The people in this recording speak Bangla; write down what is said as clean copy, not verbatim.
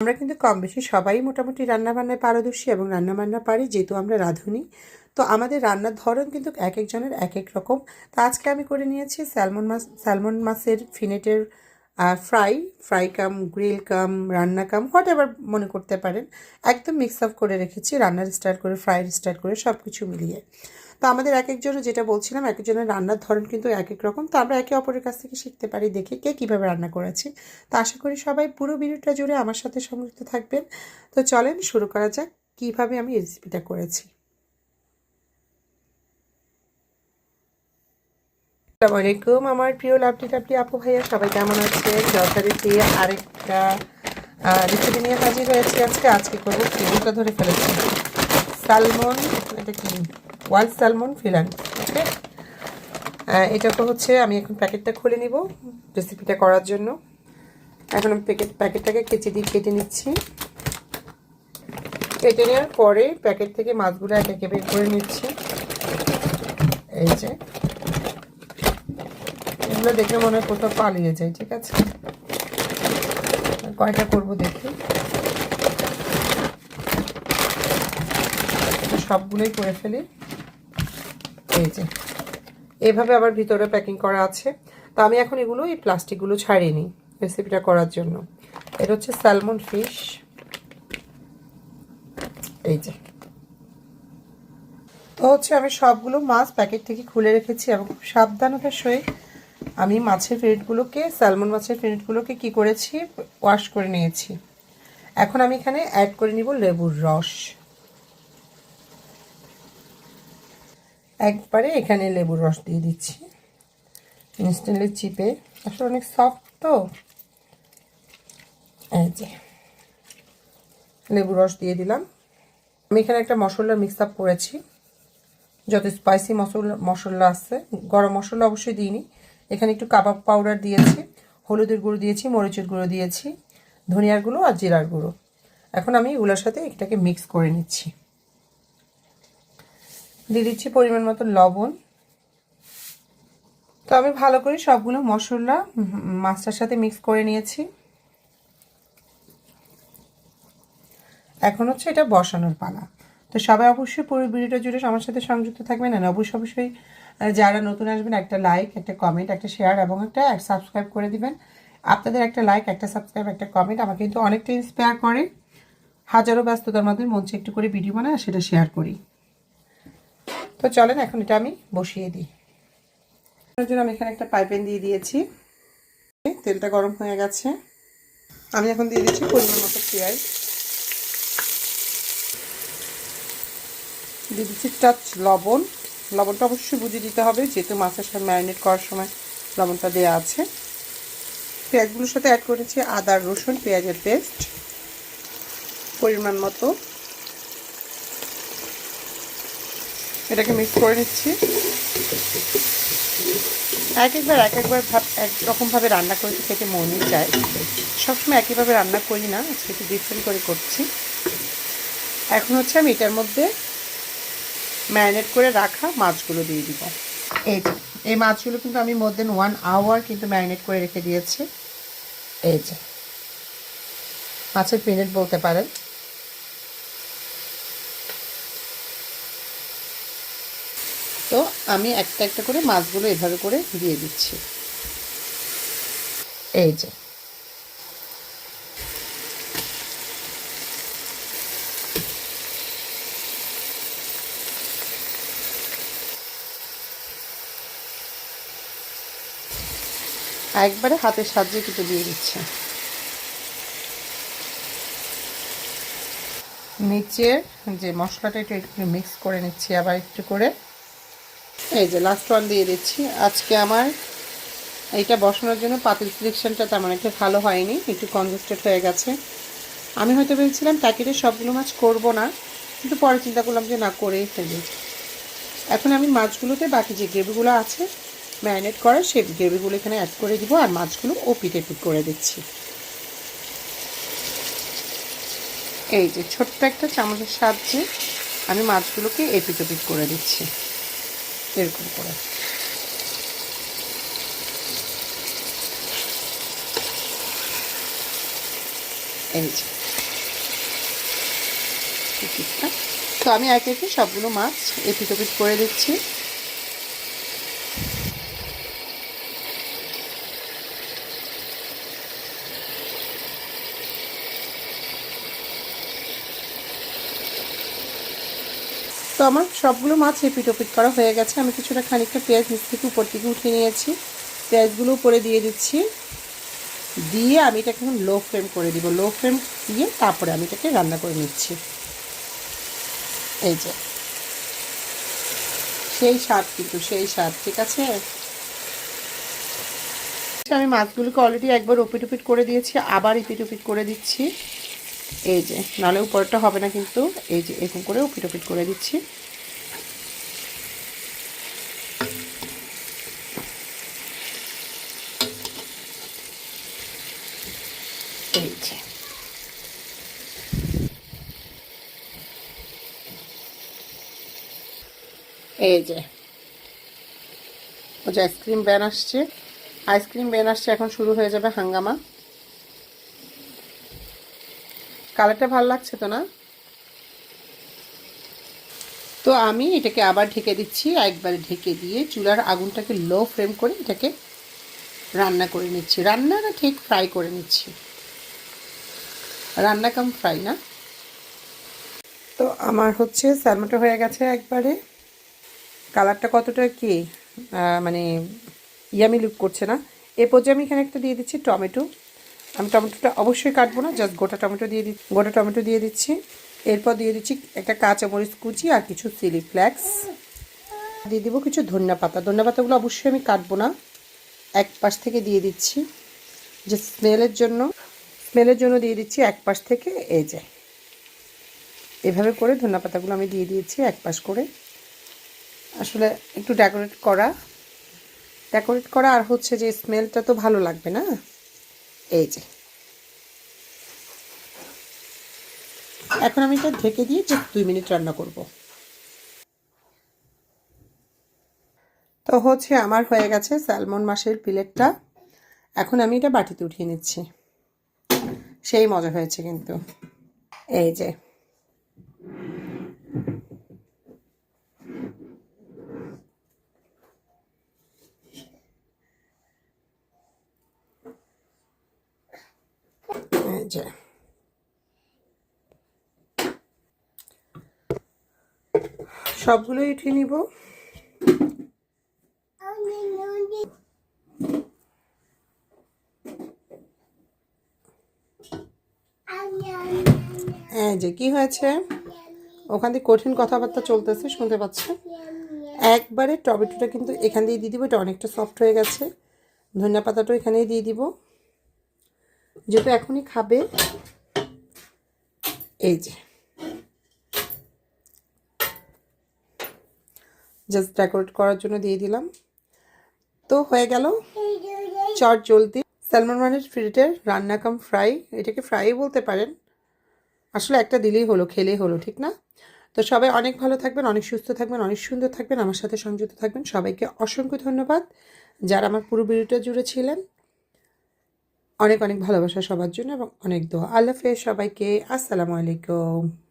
আমরা কিন্তু কম বেশি সবাই মোটামুটি রান্নাবান্নায় পারদর্শী এবং রান্নাবান্না পারি, যেহেতু আমরা রাঁধুনি। তো আমাদের রান্নার ধরন কিন্তু এক একজনের এক এক রকম। তো আজকে আমি করে নিয়েছি স্যালমন মাছের ফিনেটের ফ্রাই কাম গ্রিল কাম রান্না কাম হোয়াট এভার মনে করতে পারেন। একদম মিক্স আপ করে রেখেছি, রান্নার স্টার্ট করে ফ্রাইয়ের স্টার্ট করে সব কিছু মিলিয়ে। তো আমাদের এক একজনের, যেটা বলছিলাম, এক একজনের রান্নার ধরন কিন্তু এক এক রকম। তো আমরা একে অপরের কাছ থেকে শিখতে পারি দেখে কে কীভাবে রান্না করেছি। তো আশা করি সবাই পুরো ভিডিওটা জুড়ে আমার সাথে সংযুক্ত থাকবেন। তো চলেন শুরু করা যাক কীভাবে আমি এই রেসিপিটা করেছি। আসসালামু আলাইকুম আমার প্রিয় লাভলি টাভলি আপু ভাইয়া, সবাই কেমন আছেন? যথারীতি আরেকটা রেসিপি নিয়ে হাজির হয়েছি। আজকে করবো, ফিলটা ধরে ফেলেছি, স্যালমন, এটা কি ওয়াইল্ড স্যালমন ফিলান। ওকে, এটা তো হচ্ছে আমি এখন প্যাকেটটা খুলে নিব রেসিপিটা করার জন্য। এখন আমি প্যাকেটটাকে কেচি দিয়ে কেটে নিচ্ছি। কেটে নেওয়ার পরে প্যাকেট থেকে মাছগুলো এক একে বের করে নিচ্ছি। এই যে এগুলো দেখে মনে হয় কোথাও পালিয়ে যায়। ঠিক আছে, কয়টা করব দেখি, সবগুলোই করে ফেলি। এই যে এভাবে আবার ভিতরে প্যাকিং করা আছে। তো আমি এখন এগুলো, এই প্লাস্টিকগুলো ছাড়িয়ে নিই রেসিপিটা করার জন্য। এটা হচ্ছে স্যালমন ফিশ। এই যে তো হচ্ছে আমি সবগুলো মাছ প্যাকেট থেকে খুলে রেখেছি এবং খুব সাবধানতার সহিত আমি মাছের ফিলেটগুলোকে, স্যালমন মাছের ফিলেটগুলোকে কি করেছি, ওয়াশ করে নিয়েছি। এখন আমি এখানে অ্যাড করে নিব লেবুর রস। একবারে এখানে লেবুর রস দিয়ে দিচ্ছি ইনস্ট্যান্টলি চিপে, আসলে অনেক সফট তো। এই যে লেবুর রস দিয়ে দিলাম। আমি এখানে একটা মশলা মিক্স আপ করেছি, যত স্পাইসি মশলা আছে। গরম মশলা অবশ্যই দিইনি, এখানে একটু কাবাব পাউডার দিয়েছি, হলুদের গুঁড়ো দিয়েছি, মরিচের গুঁড়ো দিয়েছি, ধনিয়ার গুঁড়ো আর জিরার গুঁড়ো। এখন আমি এগুলোর সাথে এটাকে মিক্স করে নিচ্ছি। দিয়ে দিচ্ছি পরিমাণ মতো লবণ। তো আমি ভালো করে সবগুলো মশলা মাছটার সাথে মিক্স করে নিয়েছি। এখন হচ্ছে এটা বসানোর পালা। তো সবাই অবশ্যই পুরো ভিডিওটা জুড়ে আমার সাথে সংযুক্ত থাকবেন। আর অবশ্যই যারা নতুন আসবেন একটা লাইক, একটা কমেন্ট, একটা শেয়ার এবং একটা সাবস্ক্রাইব করে দিবেন। আপনাদের একটা লাইক, একটা সাবস্ক্রাইব, একটা কমেন্ট আমাকে কিন্তু অনেকটা ইন্সপায়ার করে। হাজারো ব্যস্ততার মধ্যে মঞ্চে একটু করে ভিডিও বানাই আর সেটা শেয়ার করি। তো চলেন এখন এটা আমি বসিয়ে দিই। তার জন্য আমি এখানে একটা পাইপ্যান দিয়ে দিয়েছি, তেলটা গরম হয়ে গেছে। আমি এখন দিয়ে দিচ্ছি পরিমাণ মতো পেঁয়াজ, দিয়ে দিচ্ছি টাচ লবণ। লবণটা অবশ্যই বুঝে দিতে হবে, যেহেতু মাছের সাথে ম্যারিনেট করার সময় লবণটা দেওয়া আছে। পেঁয়াজগুলোর সাথে অ্যাড করেছি আদা রসুন পেঁয়াজের পেস্ট পরিমাণ মতো। এটাকে মিক্স করে নিচ্ছি। এক রকমভাবে রান্না করতে খেতে মনই চায়, সবসময় একইভাবে রান্না করি না, আজকে একটু ডিফারেন্ট করে করছি। এখন হচ্ছে আমি এটার মধ্যে ম্যারিনেট করে রাখা মাছগুলো দিয়ে দিব। এই মাছগুলো কিন্তু আমি মোর দেন 1 আওয়ার কিন্তু ম্যারিনেট করে রেখে দিয়েছি। এই যে মাছের ফিলেট বলতে পারেন। তো আমি একটা একটা করে মাছগুলো এভাবে করে দিয়ে দিচ্ছি। এই যে একবারে হাতের সাহায্যে কিন্তু দিয়ে দিচ্ছে। নিচের যে মশলাটা একটু মিক্স করে নিচ্ছি আবার একটু করে। এই যে লাস্ট ওয়ান দিয়ে দিচ্ছি। আজকে আমার এইটা বসানোর জন্য পাতিল সিলেকশনটা তেমন একটা ভালো হয়নি, একটু কনজেস্টেড হয়ে গেছে। আমি হয়তো ভেবেছিলাম প্যাকেটে সবগুলো মাছ করব না, কিন্তু পরে চিন্তা করলাম যে না, করেই ফেলি। এখন আমি মাছগুলোতে বাকি যে গ্রেভিগুলো আছে ম্যারিনেট করা, সেই গ্রেভিগুলো এখানে অ্যাড করে দিব আর মাছগুলো ওপিট এপিট করে দিচ্ছি। এই যে ছোট্ট একটা চামচের সাহায্যে আমি মাছগুলোকে এপিট ওপিট করে দিচ্ছি এরকম করে। এই যে পিসটা। তো আমি একে একে সবগুলো মাছ এপিট ওপিট করে দিচ্ছি। তো আমার সবগুলো মাছ এপিট ওপিট করা হয়ে গেছে। আমি কিছুটা খানিকটা পেঁয়াজ নিচ থেকে উপর থেকে উঠিয়ে নিয়েছি। পেঁয়াজগুলো উপরে দিয়ে দিচ্ছি, দিয়ে আমি এটাকে এখন লো ফ্লেম করে দিব। লো ফ্লেম দিয়ে তারপরে আমি এটাকে রান্না করে নিচ্ছি। এই যে সেই স্বাদ, কিন্তু সেই স্বাদ, ঠিক আছে। আমি মাছগুলোকে অলরেডি একবার ওপিট ওপিট করে দিয়েছি, আবার এপিট ওপিট করে দিচ্ছি। এই যে, নাহলে উপরটা হবে না কিন্তু। এই যে এরকম করে ওপিট ওপিট করে দিচ্ছি। এই যে এই যে ও যে আইসক্রিম ব্যান আসছে, আইসক্রিম ব্যান আসছে, এখন শুরু হয়ে যাবে হাঙ্গামা। কালারটা ভালো লাগছে তো না? তো আমি এটাকে আবার ঢেকে দিচ্ছি। একবার ঢেকে দিয়ে চুলার আগুনটাকে লো ফ্লেম করে এটাকে রান্না করে নিচ্ছি। রান্নাটা ঠিক ফ্রাই করে নিচ্ছি, রান্না কাম ফ্রাই না। তো আমার হচ্ছে স্যালমনটা হয়ে গেছে একবারে। কালারটা কতটা কি মানে ইয়ামি লুক করছে না? এ পর্যায়ে আমি এখানে একটা দিয়ে দিচ্ছি টমেটো। আমি টমেটোটা অবশ্যই কাটবো না, জাস্ট গোটা টমেটো দিয়ে দিচ্ছি। গোটা টমেটো দিয়ে দিচ্ছি। এরপর দিয়ে দিচ্ছি একটা কাঁচামরিচ কুচি আর কিছু চিলি ফ্লেক্স। দিয়ে দিব কিছু ধনিয়া পাতা। ধনিয়া পাতাগুলো অবশ্যই আমি কাটবো না, এক পাশ থেকে দিয়ে দিচ্ছি যে স্মেলের জন্য। স্মেলের জন্য দিয়ে দিচ্ছি এক পাশ থেকে। এই যে এভাবে করে ধনিয়া পাতাগুলো আমি দিয়ে দিয়েছি এক পাশ করে। আসলে একটু ডেকোরেট করা আর হচ্ছে যে স্মেলটা তো ভালো লাগবে না। এই যে এখন আমি এটা ঢেকে দিয়ে জাস্ট 2 মিনিট রান্না করব। তো হচ্ছে আমার হয়ে গেছে স্যালমন মাছের প্লেটটা। এখন আমি এটা বাটিতে উঠিয়ে নিচ্ছি। সেই মজা হয়েছে কিন্তু। এই যে এই যে সবগুলোই উঠিয়ে নিব। এই যে কি হয়েছে, ওখান থেকে কঠিন কথাবার্তা চলতেছে, শুনতে পাচ্ছেন। একবারে টমেটোটা কিন্তু এখান দিয়ে দিয়ে দিব, এটা অনেকটা সফট হয়ে গেছে। ধনিয়া পাতাটা এখানেই দিয়ে দিব, যেহেতু এখনই খাবে। এই যে জাস্ট ডেকোরেট করার জন্য দিয়ে দিলাম। তো হয়ে গেল চট জলদি স্যালমন মাছের ফ্রিটের রান্না কাম ফ্রাই। এটাকে ফ্রাই বলতে পারেন, আসলে একটা দিলেই হলো, খেলেই হলো, ঠিক না? তো সবাই অনেক ভালো থাকবেন, অনেক সুস্থ থাকবেন, অনেক সুন্দর থাকবেন, আমার সাথে সংযুক্ত থাকবেন। সবাইকে অসংখ্য ধন্যবাদ যারা আমার পুরো ভিডিওটা জুড়ে ছিলেন। অনেক অনেক ভালোবাসা সবার জন্য এবং অনেক দোয়া। আল্লাহ হাফেজ সবাইকে। আসসালামু আলাইকুম।